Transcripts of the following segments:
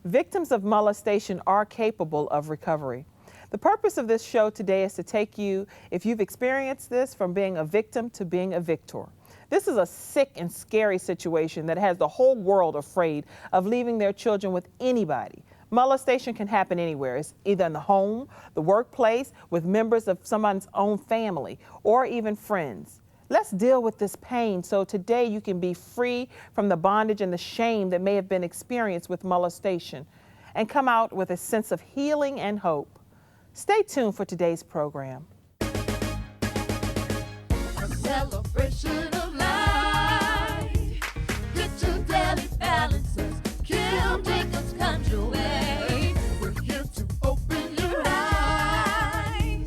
Victims of molestation are capable of recovery. The purpose of this show today is to take you, if you've experienced this, from being a victim to being a victor. This is a sick and scary situation that has the whole world afraid of leaving their children with anybody. Molestation can happen anywhere. It's either in the home, the workplace, with members of someone's own family, or even friends. Let's deal with this pain so today you can be free from the bondage and the shame that may have been experienced with molestation and come out with a sense of healing and hope. Stay tuned for today's program. A celebration of life. Get your daily balances. Kill Jacob's conjure way. We're here to open your eyes,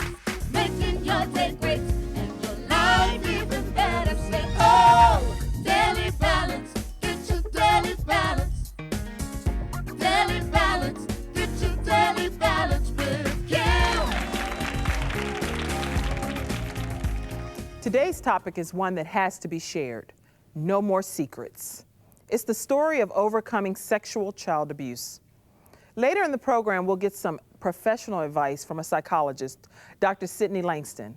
making your day great and your life even better. Say, oh, daily balance. Get your daily balance. Daily balance. Get your daily balance with Kim. Today's topic is one that has to be shared. No more secrets. It's the story of overcoming sexual child abuse. Later in the program, we'll get some professional advice from a psychologist, Dr. Syndey Langston.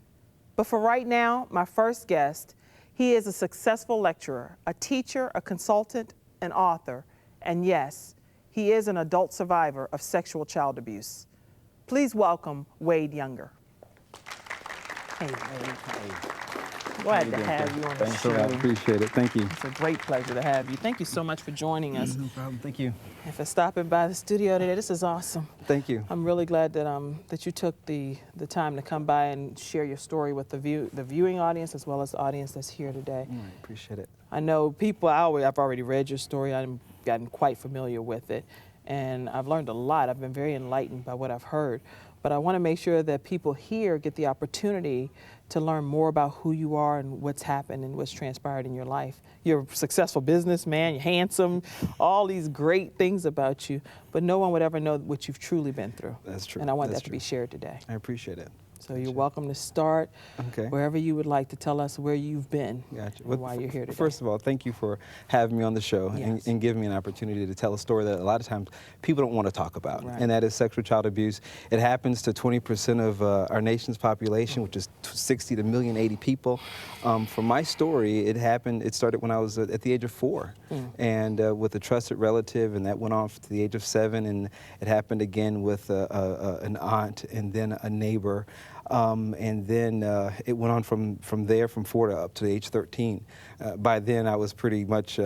But for right now, my first guest, he is a successful lecturer, a teacher, a consultant, an author, and yes, he is an adult survivor of sexual child abuse. Please welcome Wade Younger. Hey, Wade. Glad to have you on the show. I appreciate it. Thank you. It's a great pleasure to have you. Thank you so much for joining us. No problem. Thank you. And for stopping by the studio today. This is awesome. Thank you. I'm really glad that you took the time to come by and share your story with the viewing audience as well as the audience that's here today. I appreciate it. I know people, I've already read your story. I've gotten quite familiar with it. And I've learned a lot. I've been very enlightened by what I've heard. But I want to make sure that people here get the opportunity to learn more about who you are and what's happened and what's transpired in your life. You're a successful businessman, you're handsome, all these great things about you, but no one would ever know what you've truly been through. That's true. And I want That's that to be shared today. I appreciate it. So you're welcome to start wherever you would like to tell us where you've been Gotcha. and why you're here today. First of all, thank you for having me on the show and giving me an opportunity to tell a story that a lot of times people don't want to talk about, and that is sexual child abuse. It happens to 20% of our nation's population, which is 60 to 1,080,000 people. For my story, it started when I was at the age of 4, and with a trusted relative, and that went on to the age of 7, and it happened again with an aunt and then a neighbor. And then it went on from there, from 4 to up to age 13. By then, I was pretty much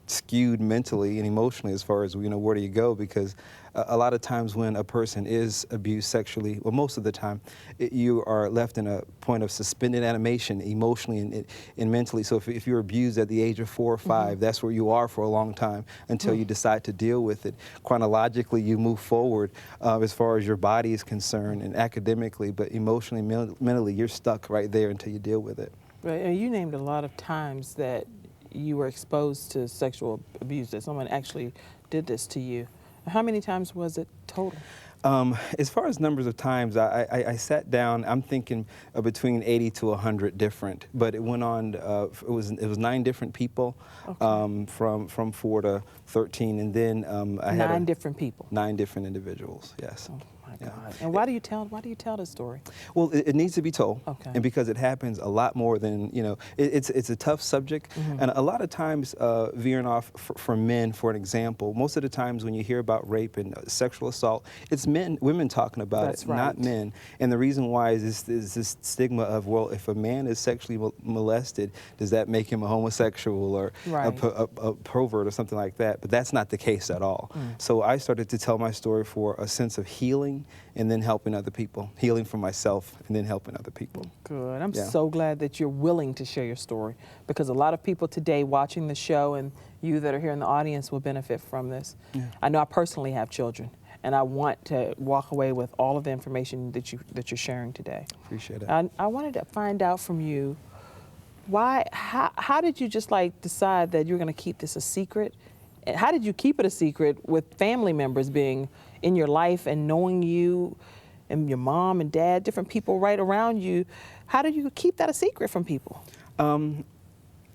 skewed mentally and emotionally as far as, where do you go? Because a lot of times when a person is abused sexually, well, most of the time, you are left in a point of suspended animation emotionally and mentally. So if you're abused at the age of 4 or 5, that's where you are for a long time until you decide to deal with it. Chronologically, you move forward as far as your body is concerned and academically, but emotionally, mentally, you're stuck right there until you deal with it. Right, and you named a lot of times that you were exposed to sexual abuse, that someone actually did this to you. How many times was it total? As far as numbers of times, I sat down, I'm thinking between 80 to 100 different, but it went on, it was 9 different people from 4 to 13, and then I had 9 different people? 9 different individuals, yes. Oh my God. And why do you tell this story? Well, it needs to be told, and because it happens a lot more than, it's a tough subject, and a lot of times veering off for men, for an example, most of the times when you hear about rape and sexual assault, it's women talking about it, not men. And the reason why is this stigma of, well, if a man is sexually molested, does that make him a homosexual or a pervert or something like that? But that's not the case at all. So I started to tell my story for a sense of healing and then helping other people, healing for myself and then helping other people. Good. I'm so glad that you're willing to share your story, because a lot of people today watching the show and you that are here in the audience will benefit from this. I know I personally have children, and I want to walk away with all of the information that you're sharing today. Appreciate it. I wanted to find out from you, how did you just decide that you're going to keep this a secret? How did you keep it a secret with family members being in your life and knowing you and your mom and dad, different people right around you? How did you keep that a secret from people?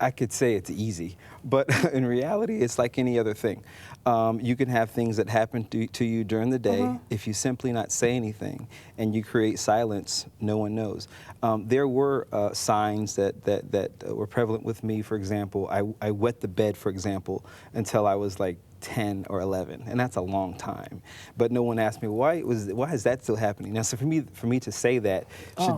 I could say it's easy, but in reality, it's like any other thing. You can have things that happen to you during the day. If you simply not say anything and you create silence, no one knows. There were signs that were prevalent with me. For example, I wet the bed, for example, until I was like 10 or 11, and that's a long time. But no one asked me why is that still happening. Now, so for me to say that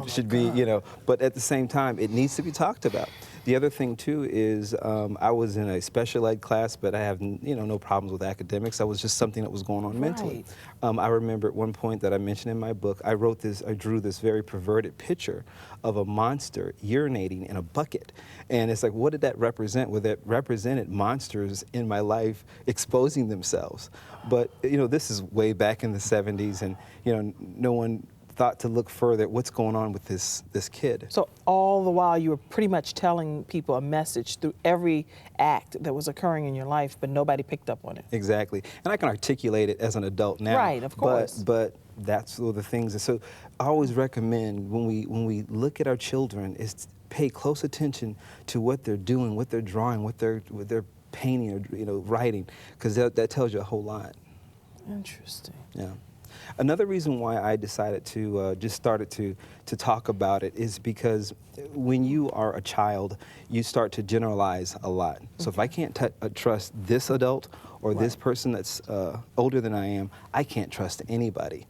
should be, you know, but at the same time, it needs to be talked about. The other thing too is I was in a special ed class, but I have no problems with academics. That was just something that was going on mentally. I remember at one point that I mentioned in my book, I drew this very perverted picture of a monster urinating in a bucket. And it's like, what did that represent? Well, that represented monsters in my life exposing themselves. But, you know, this is way back in the 70s, and, you know, no one thought to look further at what's going on with this kid. So all the while you were pretty much telling people a message through every act that was occurring in your life, but nobody picked up on it. Exactly. And I can articulate it as an adult now. Right, of course. But that's one of the things. And so I always recommend when we look at our children is to pay close attention to what they're doing, what they're drawing, what they're painting or, you know, writing, because that tells you a whole lot. Interesting. Yeah. Another reason why I decided to just started to talk about it is because when you are a child, you start to generalize a lot. So if I can't trust this adult or this person that's older than I am, I can't trust anybody.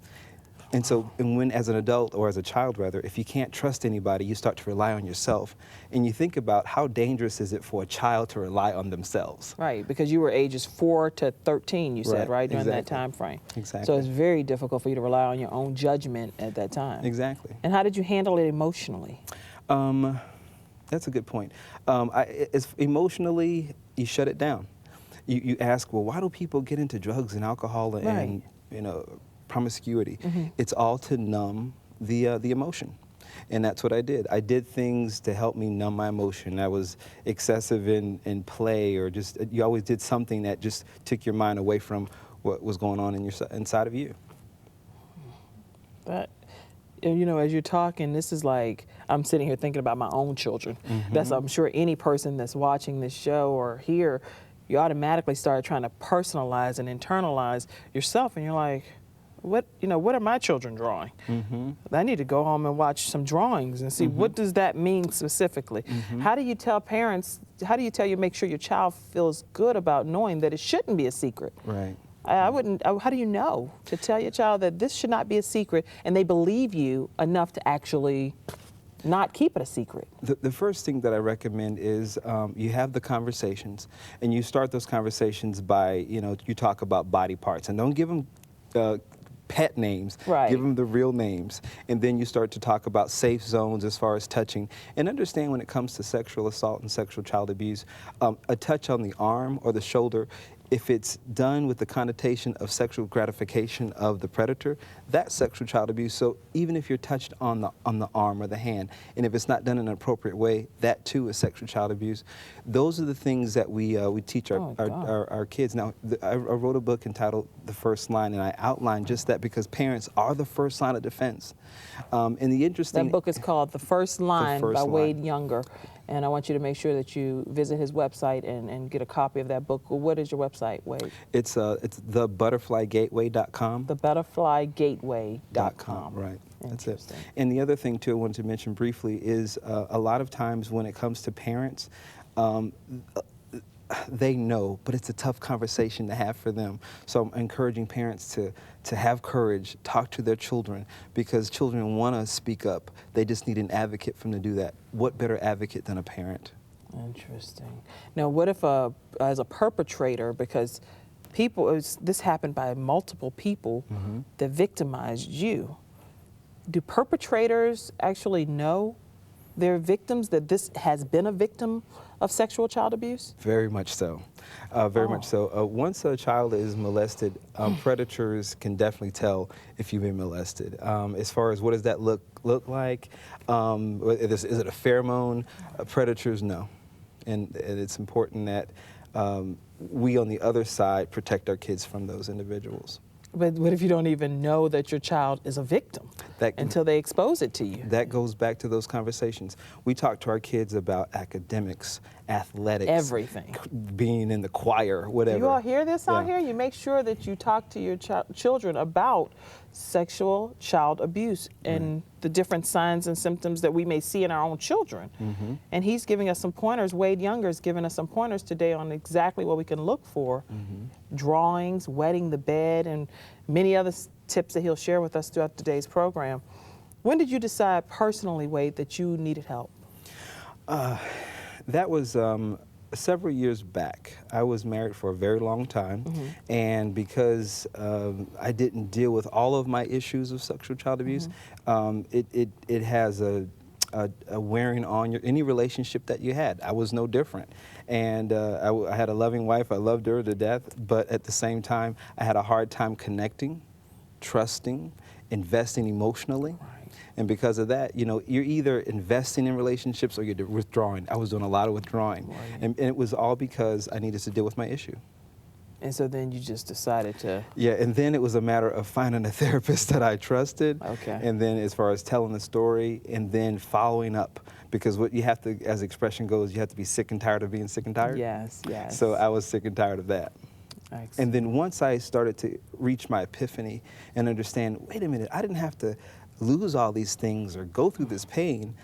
And so, when as an adult, or as a child rather, if you can't trust anybody, you start to rely on yourself. And you think about how dangerous is it for a child to rely on themselves. Right, because you were ages 4 to 13, you said, right, during that exactly. time frame. Exactly. So it's very difficult for you to rely on your own judgment at that time. Exactly. And how did you handle it emotionally? That's a good point. Emotionally, you shut it down. You ask, well, why do people get into drugs and alcohol and, you know, promiscuity? It's all to numb the emotion. And that's what I did. I did things to help me numb my emotion. I was excessive in play, or just, you always did something that just took your mind away from what was going on inside of you. But, you know, as you're talking, this is like, I'm sitting here thinking about my own children. That's, I'm sure any person that's watching this show or here, you automatically start trying to personalize and internalize yourself, and you're like, what are my children drawing? I need to go home and watch some drawings and see what does that mean specifically. How do you tell parents, make sure your child feels good about knowing that it shouldn't be a secret? Right. How do you know to tell your child that this should not be a secret, and they believe you enough to actually not keep it a secret? The first thing that I recommend is you have the conversations, and you start those conversations by, you talk about body parts, and don't give them pet names. Right. Give them the real names. And then you start to talk about safe zones as far as touching. And understand when it comes to sexual assault and sexual child abuse, a touch on the arm or the shoulder, if it's done with the connotation of sexual gratification of the predator, that's sexual child abuse. So even if you're touched on the arm or the hand, and if it's not done in an appropriate way, that too is sexual child abuse. Those are the things that we teach our kids. Now, I wrote a book entitled The First Line, and I outlined just that because parents are the first line of defense. And the interesting... That book is called The First Line by Wade Younger. And I want you to make sure that you visit his website and get a copy of that book. What is your website, Wade? It's thebutterflygateway.com. Thebutterflygateway.com. Right. That's it. And the other thing, too, I wanted to mention briefly is a lot of times when it comes to parents, they know, but it's a tough conversation to have for them. So I'm encouraging parents to have courage, talk to their children, because children want to speak up. They just need an advocate for them to do that. What better advocate than a parent? Interesting. Now, what if, as a perpetrator, because this happened by multiple people that victimized you, do perpetrators actually know their victims, that this has been a victim of sexual child abuse? Very much so. Very much so. Once a child is molested, predators can definitely tell if you've been molested. As far as what does that look like, is it a pheromone? Predators, no. And it's important that we on the other side protect our kids from those individuals. But what if you don't even know that your child is a victim until they expose it to you? That goes back to those conversations. We talk to our kids about academics, athletics, everything, being in the choir, whatever. You all hear this out here? You make sure that you talk to your children about sexual child abuse and the different signs and symptoms that we may see in our own children. And he's giving us some pointers. Wade Younger is giving us some pointers today on exactly what we can look for. Drawings, wetting the bed, and many other tips that he'll share with us throughout today's program. When did you decide personally, Wade, that you needed help? That was several years back. I was married for a very long time, and because I didn't deal with all of my issues of sexual child abuse, it has a wearing on any relationship that you had. I was no different. And I had a loving wife. I loved her to death, but at the same time, I had a hard time connecting, trusting, investing emotionally. And because of that, you know, you're either investing in relationships or you're withdrawing. I was doing a lot of withdrawing. And it was all because I needed to deal with my issue. And so then you just decided to... Yeah, and then it was a matter of finding a therapist that I trusted. And then as far as telling the story and then following up. Because what you have to, as the expression goes, you have to be sick and tired of being sick and tired. Yes, yes. So I was sick and tired of that. Excellent. And then once I started to reach my epiphany and understand, wait a minute, I didn't have to lose all these things or go through this pain.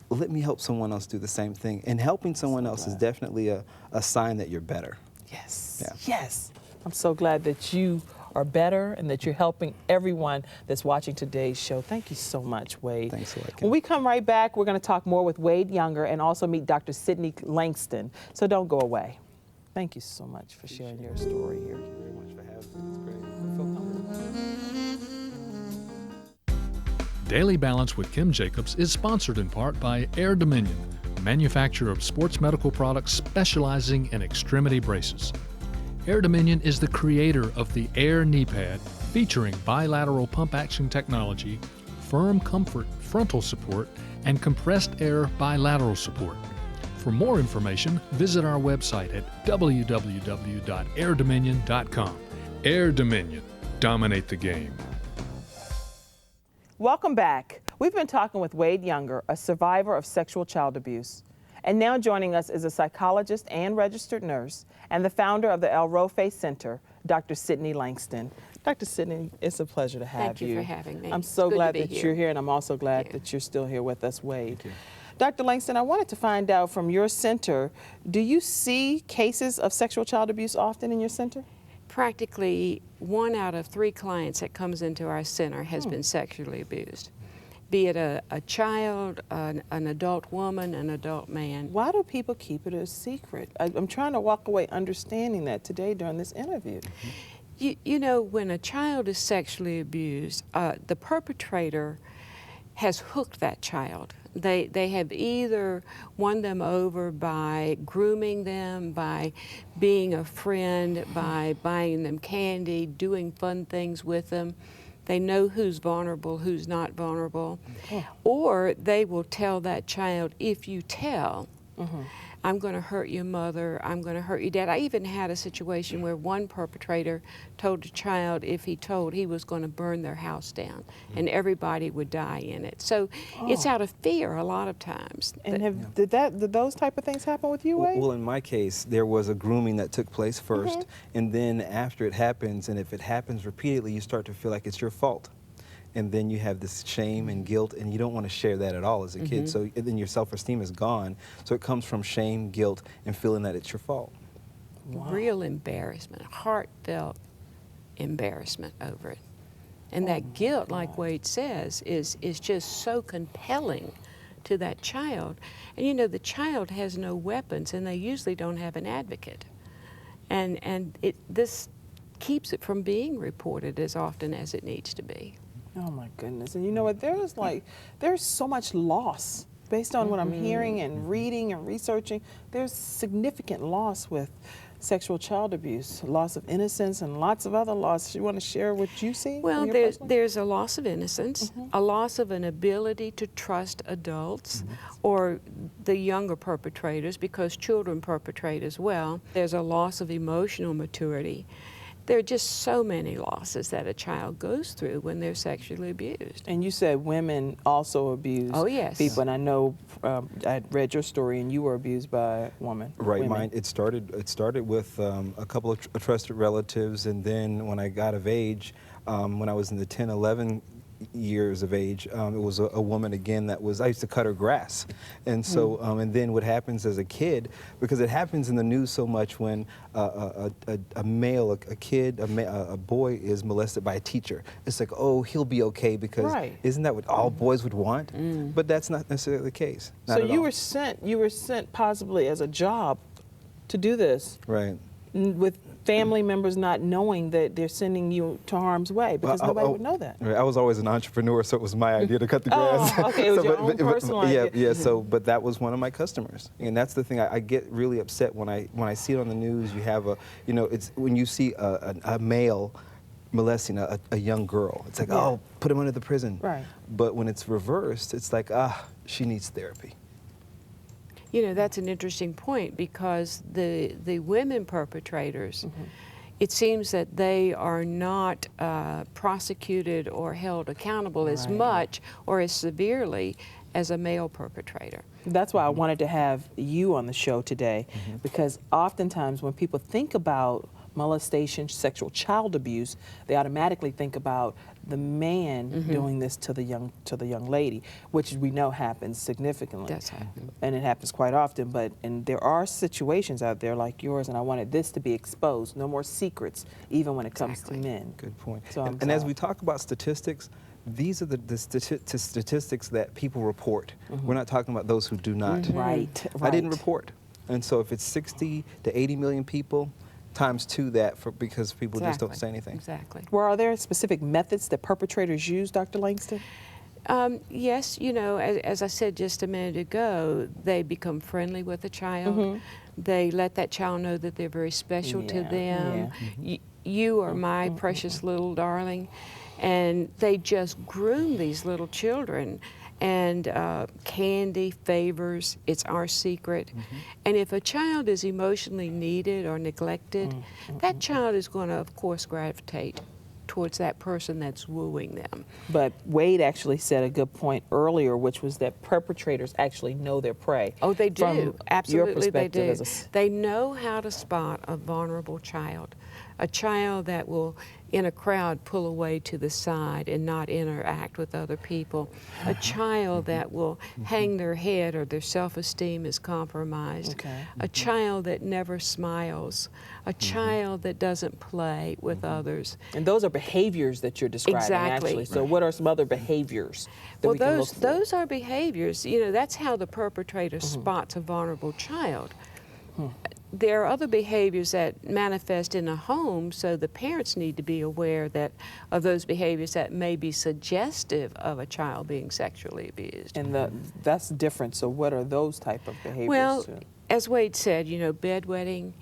Let me help someone else do the same thing. And helping someone else is definitely a sign that you're better. Yes, yes. I'm so glad that you are better and that you're helping everyone that's watching today's show. Thank you so much, Wade. Thanks a lot, Kim. When we come right back, we're going to talk more with Wade Younger and also meet Dr. Syndey Langston. So don't go away. Thank you so much for sharing your story here. Thank you very much for having me. It's great. I feel comfortable. Daily Balance with Kim Jacobs is sponsored in part by Air Dominion, a manufacturer of sports medical products specializing in extremity braces. Air Dominion is the creator of the Air Knee Pad, featuring bilateral pump action technology, firm comfort frontal support, and compressed air bilateral support. For more information, visit our website at www.airdominion.com. Air Dominion. Dominate the game. Welcome back. We've been talking with Wade Younger, a survivor of sexual child abuse. And now joining us is a psychologist and registered nurse and the founder of the El Rofe Center, Dr. Syndey Langston. Dr. Syndey, it's a pleasure to have you. Thank you for having me. I'm so Good glad to be that here. you're here, and I'm also glad that you're still here with us, Wade. Dr. Langston, I wanted to find out from your center, do you see cases of sexual child abuse often in your center? Practically 1 out of 3 clients that comes into our center has been sexually abused, be it a child, an adult woman, an adult man. Why do people keep it a secret? I'm trying to walk away understanding that today during this interview. You know, when a child is sexually abused, the perpetrator has hooked that child. They have either won them over by grooming them, by being a friend, by buying them candy, doing fun things with them. They know who's vulnerable, who's not vulnerable. Or they will tell that child, if you tell, I'm going to hurt your mother, I'm going to hurt your dad. I even had a situation where one perpetrator told a child if he told, he was going to burn their house down and everybody would die in it. So it's out of fear a lot of times. And did those type of things happen with you, Wade? Well, in my case, there was a grooming that took place first, and then after it happens, and if it happens repeatedly, you start to feel like it's your fault. And then you have this shame and guilt, and you don't want to share that at all as a kid. So then your self-esteem is gone. So it comes from shame, guilt, and feeling that it's your fault. Real embarrassment, heartfelt embarrassment over it. And that guilt, like Wade says, is just so compelling to that child. And you know, the child has no weapons, and they usually don't have an advocate. And this keeps it from being reported as often as it needs to be. Oh my goodness. And you know what, there's so much loss based on what I'm hearing and reading and researching. There's significant loss with sexual child abuse, loss of innocence and lots of other loss. You want to share what you see? Well, there's a loss of innocence, a loss of an ability to trust adults or the younger perpetrators, because children perpetrate as well. There's a loss of emotional maturity. there are just so many losses that a child goes through when they're sexually abused. And you said women also abuse people, and I know I read your story, and you were abused by a woman. Right, women. mine. It started with a couple of trusted relatives, and then when I got of age, when I was in the 10, 11 years of age, it was a woman again that was, I used to cut her grass. And so, and then what happens as a kid, because it happens in the news so much when a male, a boy is molested by a teacher, it's like, oh, he'll be okay because isn't that what all boys would want? But that's not necessarily the case. So you were sent possibly as a job to do this. Right. With family members not knowing that they're sending you to harm's way, because nobody would know that. Right. I was always an entrepreneur, so it was my idea to cut the grass. Oh, okay, it was your own personal idea. Yeah. So, but that was one of my customers, and that's the thing. I get really upset when I see it on the news. You have it's when you see a male molesting a young girl. It's like, oh, put him under the prison. Right. But when it's reversed, it's like, she needs therapy. You know, that's an interesting point, because the women perpetrators, it seems that they are not prosecuted or held accountable as much or as severely as a male perpetrator. That's why I wanted to have you on the show today, because oftentimes when people think about molestation, sexual child abuse, they automatically think about the man doing this to the young lady, which we know happens significantly. That's happening. And it happens quite often, and there are situations out there like yours, and I wanted this to be exposed. No more secrets, even when it comes to men. Good point. So and as we talk about statistics, these are the statistics that people report. We're not talking about those who do not. Right. I didn't report. And so if it's 60 to 80 million people, times 2 that because people just don't say anything. Exactly. Well, are there specific methods that perpetrators use, Dr. Langston? Yes, you know, as I said just a minute ago, they become friendly with a child. They let that child know that they're very special to them. You are my precious little darling. And they just groom these little children. And candy, favors, it's our secret. And if a child is emotionally needed or neglected, that child is going to, of course, gravitate towards that person that's wooing them. But Wade actually said a good point earlier, which was that perpetrators actually know their prey. Oh, they do. From Absolutely, your perspective they do. They know how to spot a vulnerable child, a child that will, in a crowd, pull away to the side and not interact with other people, a child that will hang their head or their self-esteem is compromised, a child that never smiles, a child that doesn't play with others. And those are behaviors that you're describing, actually. So what are some other behaviors that we can look for? Those are behaviors. You know, that's how the perpetrator spots a vulnerable child. There are other behaviors that manifest in a home, so the parents need to be aware of those behaviors that may be suggestive of a child being sexually abused. And that's different. So what are those type of behaviors? Well, as Wade said, you know, bedwetting.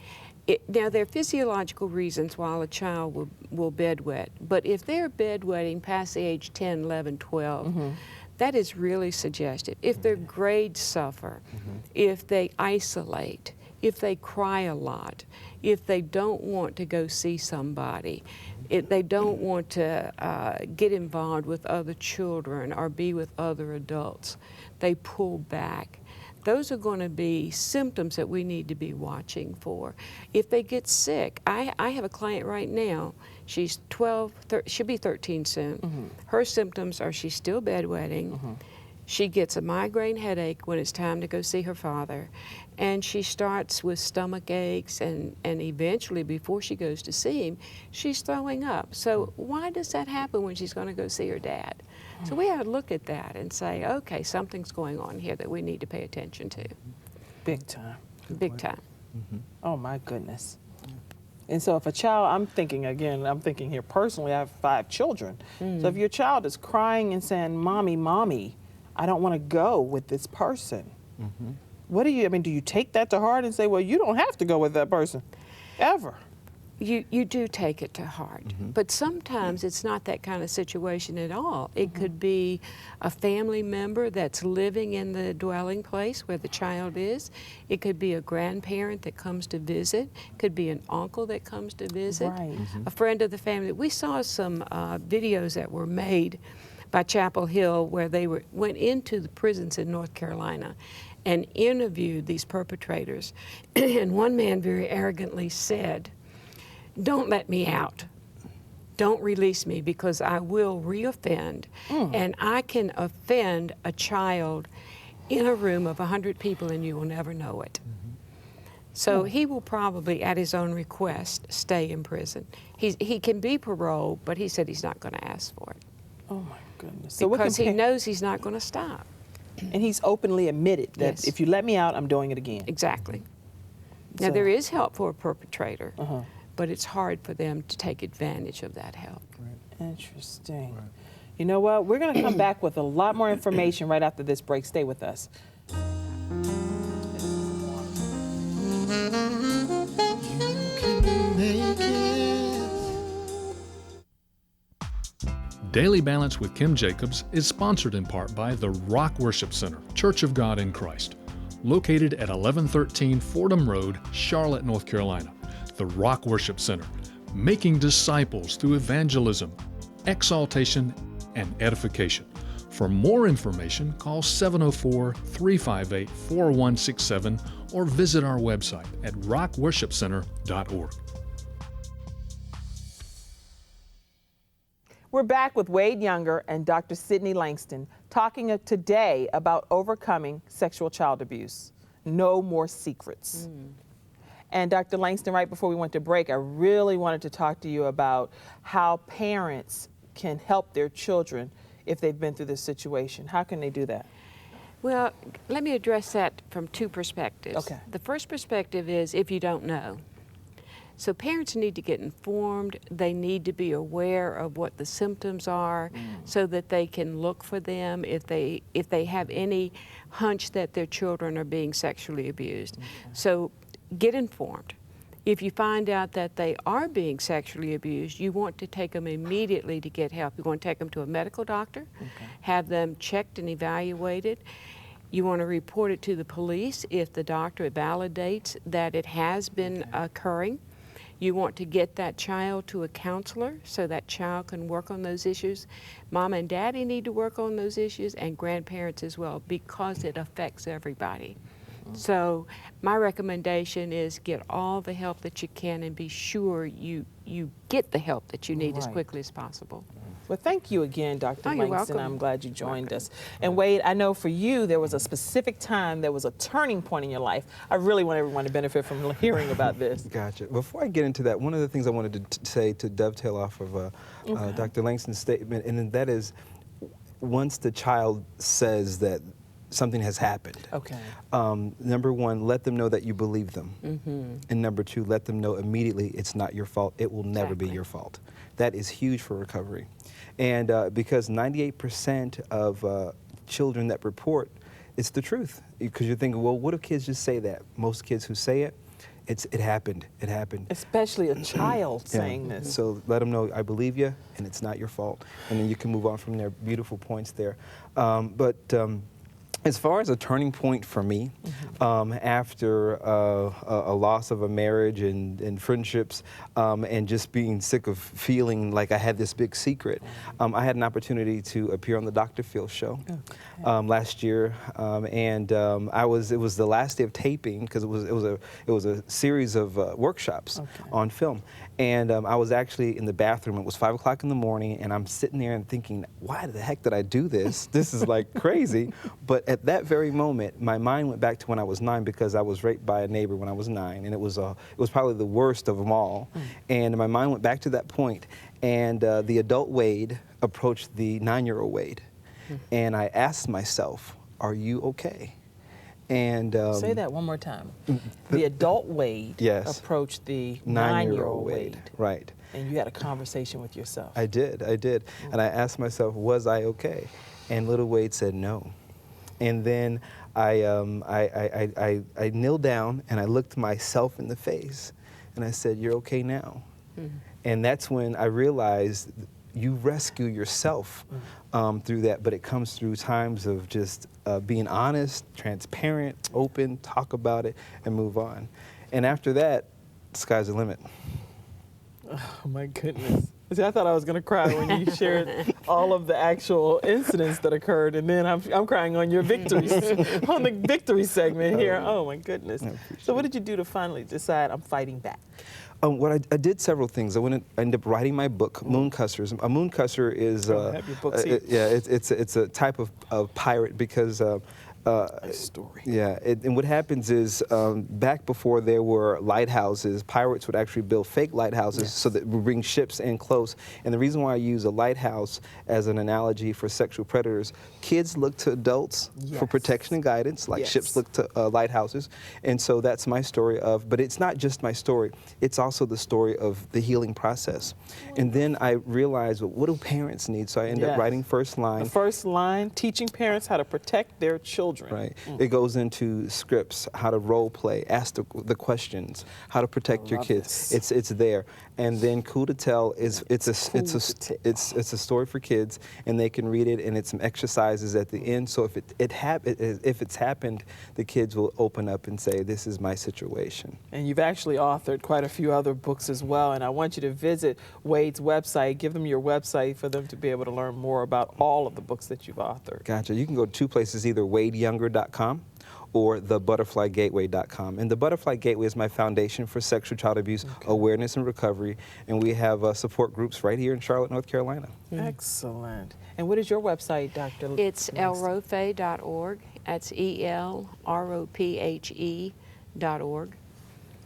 Now, there are physiological reasons why a child will bedwet, but if they're bedwetting past the age 10, 11, 12, that is really suggestive. If their grades suffer, if they isolate, if they cry a lot, if they don't want to go see somebody, if they don't want to get involved with other children or be with other adults, they pull back. Those are going to be symptoms that we need to be watching for. If they get sick, I have a client right now, she's 12, she'll be 13 soon. Her symptoms are she's still bedwetting. She gets a migraine headache when it's time to go see her father. And she starts with stomach aches, and eventually, before she goes to see him, she's throwing up. So why does that happen when she's going to go see her dad? So we have to look at that and say, okay, something's going on here that we need to pay attention to. Big time. Big time. Oh, my goodness. And so if a child, I'm thinking here personally, I have 5 children. So if your child is crying and saying, Mommy, Mommy, I don't want to go with this person. What do you take that to heart and say, well, you don't have to go with that person, ever? You do take it to heart. But sometimes it's not that kind of situation at all. It could be a family member that's living in the dwelling place where the child is. It could be a grandparent that comes to visit. It could be an uncle that comes to visit. Right. A friend of the family. We saw some videos that were made by Chapel Hill where they went into the prisons in North Carolina and interviewed these perpetrators. And one man very arrogantly said, "Don't let me out. Don't release me because I will reoffend. And I can offend a child in a room of 100 people and you will never know it." So he will probably, at his own request, stay in prison. He can be paroled, but he said he's not going to ask for it. Oh my goodness. Because he knows he's not going to stop. And he's openly admitted that Yes. if you let me out, I'm doing it again. Exactly. Now, So- there is help for a perpetrator, Uh-huh. but it's hard for them to take advantage of that help. Interesting. You know what? We're going to come back with a lot more information right after this break. Stay with us. Daily Balance with Kim Jacobs is sponsored in part by the Rock Worship Center, Church of God in Christ, located at 1113 Fordham Road, Charlotte, North Carolina. The Rock Worship Center, making disciples through evangelism, exaltation, and edification. For more information, call 704-358-4167 or visit our website at rockworshipcenter.org. We're back with Wade Younger and Dr. Syndey Langston talking today about overcoming sexual child abuse. No more secrets. And Dr. Langston, right before we went to break, I really wanted to talk to you about how parents can help their children if they've been through this situation. How can they do that? Well, let me address that from two perspectives. Okay. The first perspective is if you don't know. So parents need to get informed. They need to be aware of what the symptoms are so that they can look for them if they have any hunch that their children are being sexually abused. So get informed. If you find out that they are being sexually abused, you want to take them immediately to get help. You want to take them to a medical doctor, have them checked and evaluated. You want to report it to the police if the doctor validates that it has been occurring. You want to get that child to a counselor so that child can work on those issues. Mom and daddy need to work on those issues and grandparents as well because it affects everybody. So my recommendation is get all the help that you can and be sure you get the help that you need as Right. quickly as possible. Well, thank you again, Dr. Oh, you're Langston. welcome. I'm glad you joined us. And Wade, I know for you, there was a specific time, there was a turning point in your life. I really want everyone to benefit from hearing about this. Gotcha. Before I get into that, one of the things I wanted to say to dovetail off of Dr. Langston's statement, and that is once the child says that something has happened, Okay. number one, let them know that you believe them. And number two, let them know immediately it's not your fault. It will never be Exactly. your fault. That is huge for recovery. And because 98% of children that report, it's the truth. Because you're thinking, well, what if kids just say that? Most kids who say it, it happened. It happened. Especially a child Yeah. saying this. So let them know, I believe you, and it's not your fault. And then you can move on from there. Beautiful points there. As far as a turning point for me, after a loss of a marriage and friendships, and just being sick of feeling like I had this big secret, I had an opportunity to appear on the Dr. Phil show last year, and it was the last day of taping because it was a series of workshops on film. And I was actually in the bathroom. It was 5 o'clock in the morning, and I'm sitting there and thinking, why the heck did I do this? This is like crazy. But at that very moment, my mind went back to when I was 9 because I was raped by a neighbor when I was 9, and it was probably the worst of them all. And my mind went back to that point, and the adult Wade approached the 9-year-old Wade, and I asked myself, "Are you okay?" And Say that one more time. The adult Wade Yes. approached the 9-year-old 9-year-old Wade. Right. And you had a conversation with yourself. I did. And I asked myself, was I okay? And little Wade said no. And then I knelt down and I looked myself in the face. And I said, you're okay now. And that's when I realized you rescue yourself through that, but it comes through times of just being honest, transparent, open, talk about it, and move on. And after that, the sky's the limit. Oh my goodness. See, I thought I was going to cry when you shared all of the actual incidents that occurred, and then I'm crying on your victories, on the victory segment here. Oh my goodness. So what did you do to finally decide I'm fighting back? What I did several things. I ended up writing my book, Moon Cussers. A moon cusser is I have your books here. it's a type of pirate because Nice story. yeah, and what happens is back before there were lighthouses, pirates would actually build fake lighthouses so that would bring ships in close. And the reason why I use a lighthouse as an analogy for sexual predators, kids look to adults for protection and guidance, like ships look to lighthouses. And so that's my story of, but it's not just my story, it's also the story of the healing process. And then I realized, well, what do parents need? So I ended up writing First Line. The first line, teaching parents how to protect their children. Right. It goes into scripts, how to role play, ask the questions, how to protect your kids. It's there. And then Cool to Tell is it's a story for kids, and they can read it, and it's some exercises at the end. So if it's happened, the kids will open up and say, "This is my situation." And you've actually authored quite a few other books as well. And I want you to visit Wade's website. Give them your website for them to be able to learn more about all of the books that you've authored. Gotcha. You can go to two places, either WadeYounger.com or thebutterflygateway.com. And the Butterfly Gateway is my foundation for sexual child abuse awareness and recovery. And we have support groups right here in Charlotte, North Carolina. Excellent. And what is your website, Dr. It's Langston? elrophe.org. That's ELROPHE.org.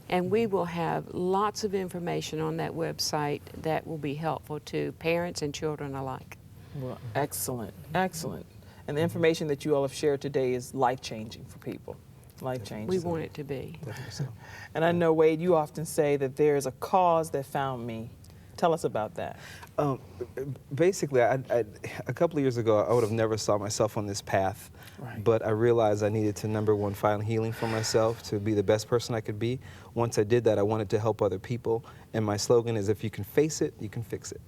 And we will have lots of information on that website that will be helpful to parents and children alike. Well, excellent, excellent. And the information that you all have shared today is life-changing for people. Life-changing. We want it to be. And I know, Wade, you often say that there's a cause that found me. Tell us about that. Basically, a couple of years ago, I would have never saw myself on this path. Right. But I realized I needed to, number one, find healing for myself to be the best person I could be. Once I did that, I wanted to help other people. And my slogan is, if you can face it, you can fix it.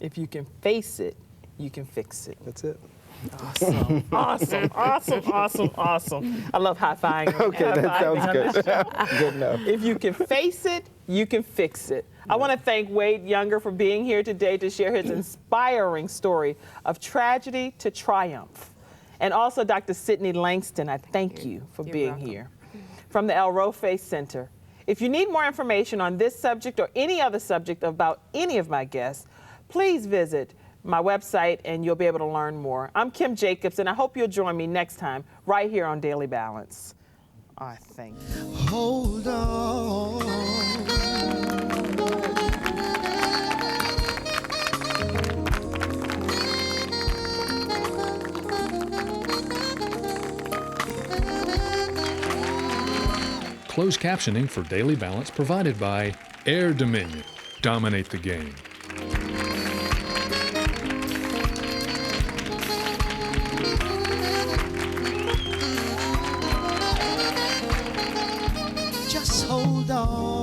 If you can face it, you can fix it. That's it. Awesome, awesome, awesome, awesome, awesome. I love high-fiving. Okay, that sounds good. Good enough. If you can face it, you can fix it. I want to thank Wade Younger for being here today to share his inspiring story of tragedy to triumph. And also Dr. Syndey Langston, I thank you for being here. From the El Rofe Center. If you need more information on this subject or any other subject about any of my guests, please visit my website and you'll be able to learn more. I'm Kim Jacobs, and I hope you'll join me next time right here on Daily Balance. I thank you. Hold on. Closed captioning for Daily Balance provided by Air Dominion. Dominate the game. Just hold on.